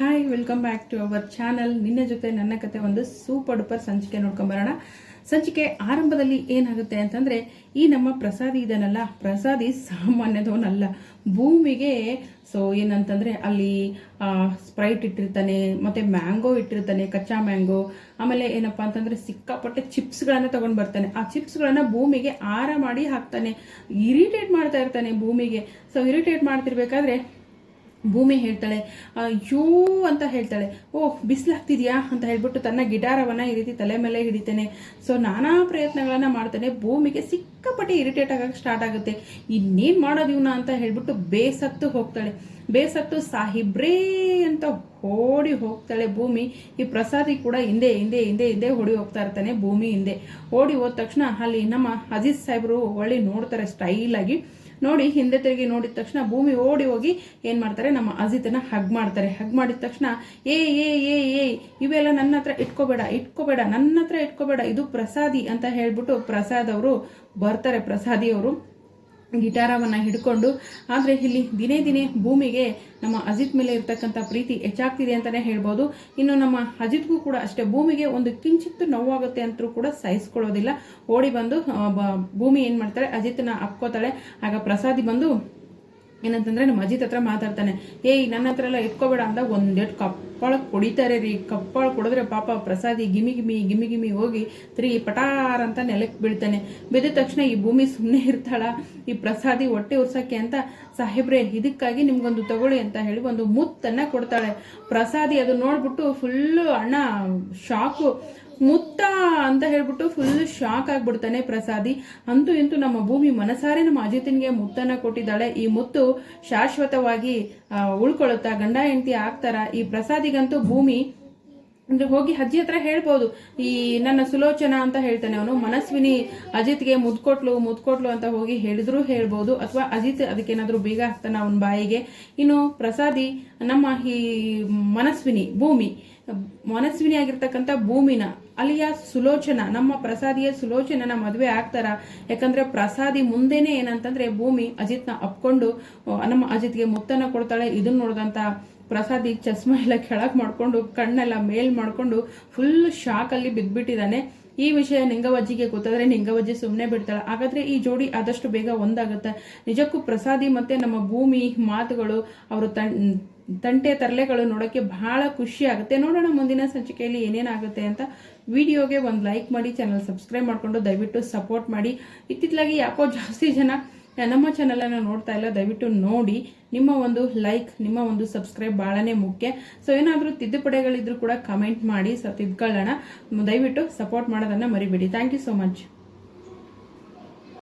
Hi, welcome back to our channel. ನಿನ್ನೆ ಜೊತೆ ನನ್ನ ಕತೆ ಒಂದು ಸೂಪರ್ ಡೂಪರ್ ಸಂಚಿಕೆ ನೋಡ್ಕೊಂಬರೋಣ. ಸಂಚಿಕೆ ಆರಂಭದಲ್ಲಿ ಏನಾಗುತ್ತೆ ಅಂತಂದರೆ, ಈ ನಮ್ಮ ಪ್ರಸಾದಿ ಇದನ್ನಲ್ಲ, ಪ್ರಸಾದಿ ಸಾಮಾನ್ಯದವನಲ್ಲ. ಭೂಮಿಗೆ ಏನಂತಂದರೆ ಅಲ್ಲಿ ಸ್ಪ್ರೈಟ್ ಇಟ್ಟಿರ್ತಾನೆ, ಮತ್ತು ಮ್ಯಾಂಗೋ ಇಟ್ಟಿರ್ತಾನೆ, ಕಚ್ಚಾ ಮ್ಯಾಂಗೋ. ಆಮೇಲೆ ಏನಪ್ಪ ಅಂತಂದರೆ ಸಿಕ್ಕಾಪಟ್ಟೆ ಚಿಪ್ಸ್ಗಳನ್ನು ತೊಗೊಂಡು ಬರ್ತಾನೆ. ಆ ಚಿಪ್ಸ್ಗಳನ್ನು ಭೂಮಿಗೆ ಆರ ಮಾಡಿ ಹಾಕ್ತಾನೆ. ಇರಿಟೇಟ್ ಮಾಡ್ತಾ ಇರ್ತಾನೆ ಭೂಮಿಗೆ. ಇರಿಟೇಟ್ ಮಾಡ್ತಿರ್ಬೇಕಾದ್ರೆ ಭೂಮಿ ಹೇಳ್ತಾಳೆ, ಅಯ್ಯೋ ಅಂತ ಹೇಳ್ತಾಳೆ. ಓಹ್, ಬಿಸಿಲಾಗ್ತಿದ್ಯಾ ಅಂತ ಹೇಳ್ಬಿಟ್ಟು ತನ್ನ ಗಿಟಾರವನ್ನು ಈ ರೀತಿ ತಲೆ ಮೇಲೆ ಹಿಡಿತಾನೆ. ನಾನಾ ಪ್ರಯತ್ನಗಳನ್ನು ಮಾಡ್ತಾನೆ. ಭೂಮಿಗೆ ಸಿಕ್ಕಾಪಟ್ಟೆ ಇರಿಟೇಟ್ ಆಗಕ್ಕೆ ಸ್ಟಾರ್ಟ್ ಆಗುತ್ತೆ. ಇನ್ನೇನು ಮಾಡೋದು ಇವನ ಅಂತ ಹೇಳ್ಬಿಟ್ಟು ಬೇಸತ್ತು ಹೋಗ್ತಾಳೆ. ಬೇಸತ್ತು ಸಾಹಿಬ್ರೇ ಅಂತ ಓಡಿ ಹೋಗ್ತಾಳೆ ಭೂಮಿ. ಈ ಪ್ರಸಾದಿ ಕೂಡ ಹಿಂದೆ ಹಿಂದೆ ಹಿಂದೆ ಹಿಂದೆ ಓಡಿ ಹೋಗ್ತಾ ಇರ್ತಾನೆ. ಭೂಮಿ ಹಿಂದೆ ಓಡಿ ಹೋದ ತಕ್ಷಣ ಅಲ್ಲಿ ನಮ್ಮ ಅಜೀಜ್ ಸಾಹೇಬರು ಒಳ್ಳೆ ನೋಡ್ತಾರೆ ಸ್ಟೈಲಾಗಿ. ನೋಡಿ ಹಿಂದೆ ತಿರುಗಿ ನೋಡಿದ ತಕ್ಷಣ ಭೂಮಿ ಓಡಿ ಹೋಗಿ ಏನು ಮಾಡ್ತಾರೆ, ನಮ್ಮ ಅಜಿತನ ಹಗ್ ಮಾಡ್ತಾರೆ. ಹಗ್ ಮಾಡಿದ ತಕ್ಷಣ ಏ ಏ ಏ ಏ ಇವೆಲ್ಲ ನನ್ನ ಹತ್ರ ಇಟ್ಕೋಬೇಡ, ನನ್ನ ಹತ್ರ ಇಟ್ಕೋಬೇಡ, ಇದು ಪ್ರಸಾದಿ ಅಂತ ಹೇಳ್ಬಿಟ್ಟು ಪ್ರಸಾದ್ ಅವರು ಬರ್ತಾರೆ. ಪ್ರಸಾದಿ ಅವರು ಗಿಟಾರವನ್ನು ಹಿಡ್ಕೊಂಡು. ಆದರೆ ಇಲ್ಲಿ ದಿನೇ ದಿನೇ ಭೂಮಿಗೆ ನಮ್ಮ ಅಜಿತ್ ಮೇಲೆ ಇರ್ತಕ್ಕಂಥ ಪ್ರೀತಿ ಹೆಚ್ಚಾಗ್ತಿದೆ ಅಂತಲೇ ಹೇಳ್ಬೋದು. ಇನ್ನು ನಮ್ಮ ಅಜಿತ್ಗೂ ಕೂಡ ಅಷ್ಟೇ, ಭೂಮಿಗೆ ಒಂದು ಕಿಂಚಿತ್ತು ನೋವಾಗುತ್ತೆ ಅಂತರೂ ಕೂಡ ಸಹಿಸ್ಕೊಳ್ಳೋದಿಲ್ಲ. ಓಡಿ ಬಂದು ಭೂಮಿ ಏನು ಮಾಡ್ತಾಳೆ, ಅಜಿತ್ನ ಅಪ್ಕೋತಾಳೆ. ಆಗ ಪ್ರಸಾದಿ ಬಂದು ಏನಂತಂದ್ರೆ ನಮ್ಮ ಅಜಿತ್ ಹತ್ರ ಮಾತಾಡ್ತಾನೆ. ಏಯ್, ನನ್ನ ಹತ್ರ ಎಲ್ಲ ಇಟ್ಕೋಬೇಡ ಅಂತ ಒಂದೆರಡು ಕಪ್ಪಳ ಕೊಡಿತಾರೆ ರೀ. ಕಪ್ಪಳ ಕೊಡಿದ್ರೆ ಪಾಪ ಪ್ರಸಾದಿ ಗಿಮಿ ಗಿಮಿ ಗಿಮಿ ಗಿಮಿ ಹೋಗಿ ತಿರುಗಿ ಪಟಾರ್ ಅಂತ ನೆಲಕ್ಕೆ ಬೀಳ್ತಾನೆ. ಬಿದ್ದ ತಕ್ಷಣ ಈ ಭೂಮಿ ಸುಮ್ಮನೆ ಇರ್ತಾಳ. ಈ ಪ್ರಸಾದಿ ಹೊಟ್ಟೆ ಉರ್ಸಕ್ಕೆ ಅಂತ, ಸಾಹೇಬ್ರೆ ಇದಕ್ಕಾಗಿ ನಿಮ್ಗೊಂದು ತಗೊಳ್ಳಿ ಅಂತ ಹೇಳಿ ಒಂದು ಮುತ್ತನ್ನ ಕೊಡ್ತಾಳೆ. ಪ್ರಸಾದಿ ಅದು ನೋಡ್ಬಿಟ್ಟು ಫುಲ್ಲು ಅಣ್ಣ ಶಾಕು. ಮುತ್ತ ಅಂತ ಹೇಳ್ಬಿಟ್ಟು ಫುಲ್ ಶಾಕ್ ಆಗ್ಬಿಡ್ತಾನೆ ಪ್ರಸಾದಿ. ಅಂತೂ ಇಂತೂ ನಮ್ಮ ಭೂಮಿ ಮನಸಾರೆ ನಮ್ಮ ಅಜಿತನಿಗೆ ಮುತ್ತನ್ನ ಕೊಟ್ಟಿದ್ದಾಳೆ. ಈ ಮುತ್ತು ಶಾಶ್ವತವಾಗಿ ಉಳ್ಕೊಳ್ಳುತ್ತಾ, ಗಂಡ ಹೆಂಡತಿ ಆಗ್ತಾರ. ಈ ಪ್ರಸಾದಿಗಂತೂ ಭೂಮಿ ಅಂದ್ರೆ ಹೋಗಿ ಅಜ್ಜಿ ಹತ್ರ ಹೇಳ್ಬೋದು, ಈ ನನ್ನ ಸುಲೋಚನಾ ಅಂತ ಹೇಳ್ತಾನೆ ಅವನು. ಮನಸ್ವಿನಿ ಅಜಿತ್ಗೆ ಮುದ್ಕೊಟ್ಲು ಅಂತ ಹೋಗಿ ಹೇಳಿದ್ರು ಹೇಳ್ಬೋದು. ಅಥವಾ ಅಜಿತ್ ಅದಕ್ಕೇನಾದ್ರೂ ಬೀಗ ಹಾಕ್ತಾನೆ ಅವನ ಬಾಯಿಗೆ. ಇನ್ನು ಪ್ರಸಾದಿ ನಮ್ಮ ಈ ಮನಸ್ವಿನಿ ಆಗಿರ್ತಕ್ಕಂಥ ಭೂಮಿನ ಅಲ್ಲಿಯ ಸುಲೋಚನಾ, ನಮ್ಮ ಪ್ರಸಾದಿಯ ಸುಲೋಚನನ ಮದುವೆ ಆಗ್ತಾರ. ಯಾಕಂದ್ರೆ ಪ್ರಸಾದಿ ಮುಂದೆನೆ ಏನಂತಂದ್ರೆ ಭೂಮಿ ಅಜಿತ್ನ ಅಪ್ಕೊಂಡು ನಮ್ಮ ಅಜಿತ್ಗೆ ಮುತ್ತನ್ನ ಕೊಡ್ತಾಳೆ. ಇದನ್ನ ನೋಡಿದಂತ ಪ್ರಸಾದಿ ಚಸ್ಮಾ ಎಲ್ಲ ಕೆಳಗೆ ಮಾಡ್ಕೊಂಡು, ಕಣ್ಣೆಲ್ಲ ಮೇಲ್ ಮಾಡ್ಕೊಂಡು ಫುಲ್ ಶಾಕಲ್ಲಿ ಬಿದ್ದ್ಬಿಟ್ಟಿದ್ದಾನೆ. ಈ ವಿಷಯ ನಿಂಗವಜ್ಜಿಗೆ ಗೊತ್ತಾದ್ರೆ ನಿಂಗವಜ್ಜಿ ಸುಮ್ಮನೆ ಬಿಡ್ತಾಳೆ. ಹಾಗಾದ್ರೆ ಈ ಜೋಡಿ ಆದಷ್ಟು ಬೇಗ ಒಂದಾಗುತ್ತೆ. ನಿಜಕ್ಕೂ ಪ್ರಸಾದಿ ಮತ್ತೆ ನಮ್ಮ ಭೂಮಿ ಮಾತುಗಳು, ಅವರು ತಂಟೆ ತರಲೆಗಳು ನೋಡೋಕ್ಕೆ ಬಹಳ ಖುಷಿ ಆಗುತ್ತೆ. ನೋಡೋಣ ಮುಂದಿನ ಸಂಚಿಕೆಯಲ್ಲಿ ಏನೇನಾಗುತ್ತೆ ಅಂತ. ವಿಡಿಯೋಗೆ ಒಂದು ಲೈಕ್ ಮಾಡಿ, ಚಾನಲ್ ಸಬ್ಸ್ಕ್ರೈಬ್ ಮಾಡಿಕೊಂಡು ದಯವಿಟ್ಟು ಸಪೋರ್ಟ್ ಮಾಡಿ. ಇತ್ತಿತ್ತಲಾಗಿ ಯಾಕೋ ಜಾಸ್ತಿ ಜನ ನಮ್ಮ ಚಾನಲನ್ನು ನೋಡ್ತಾ ಇಲ್ಲ. ದಯವಿಟ್ಟು ನೋಡಿ. ನಿಮ್ಮ ಒಂದು ಲೈಕ್, ನಿಮ್ಮ ಒಂದು ಸಬ್ಸ್ಕ್ರೈಬ್ ಬಹಳನೇ ಮುಖ್ಯ. ಏನಾದರೂ ತಿದ್ದುಪಡಿಗಳಿದ್ರೂ ಕೂಡ ಕಮೆಂಟ್ ಮಾಡಿ, ತಿದ್ಕೊಳ್ಳೋಣ. ದಯವಿಟ್ಟು ಸಪೋರ್ಟ್ ಮಾಡೋದನ್ನು ಮರಿಬೇಡಿ. Thank you so much.